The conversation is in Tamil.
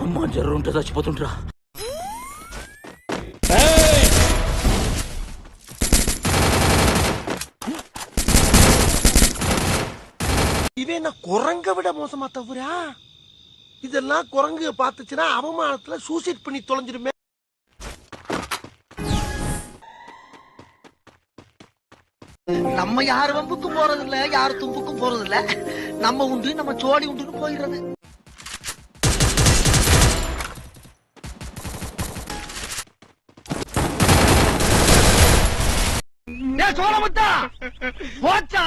అమ్మ జ్వరం ఉంటే చచ్చిపోతుంటరా. இவன் நான் குரங்க விட மோசமா தவிரா? இதெல்லாம் குரங்கு பார்த்துச்சுன்னா அவமானத்துல சூசைட் பண்ணி தொலைஞ்சிருமே. நம்ம யாரு வம்புக்கும் போறது இல்ல, யாரு தும்புக்கும் போறது இல்ல. நம்ம உண்டு நம்ம சோழி உண்டுன்னு போயிடுறது. சோழமுத்தா போச்சா?